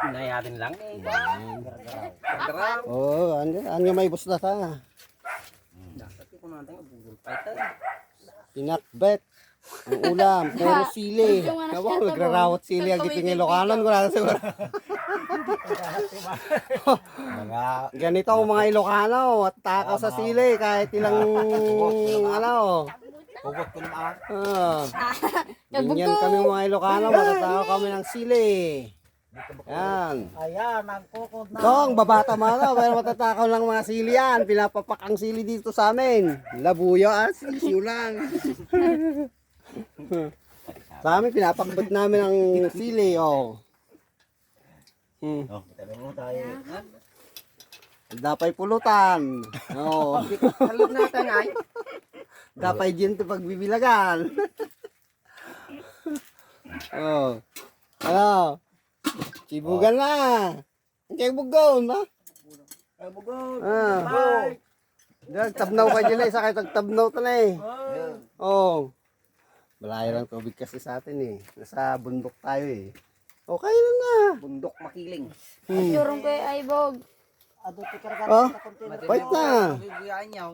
Nayarin lang eh. Garaw. Oo, ano may bus na ta. Dapat ko natin ang bugol pa ito. Pinakbet. Ang ulam, puro sili. Nawa, nagrarawat sili ang giting Ilocanon ko na siguro. Ganito ang mga Ilocano at takaw sa sili kahit ilang ano. Huwag ko naman. Ganyan kami mga Ilocano, matatakaw kami ng sili. Yan. Ayan, nagkukod na. Dong, babata mga pero matatakaw lang mga sili yan. Pinapapak ang sili dito sa amin. Labuyo at sisiw lang. Sa amin, pinapakbot namin ang sili, oh. Oh, tabi mo tayo. Dapay pulutan. Oh. Halog natin ay. Dapay dyan ito pagbibilagan. Oh. Ano? Sibugan na. Kaya bugaw, na? Ay, bugod. Ah. Tabnaw ka dyan eh. Sakit ang tabnaw to na eh. Oh. Malayo lang tubig kasi sa atin eh. Nasa bundok tayo eh. Okay lang na. Bundok makiling. Turong kay Aibog. Ado tikar ka Oh. na konti. Wait na. Bibigyan niyo.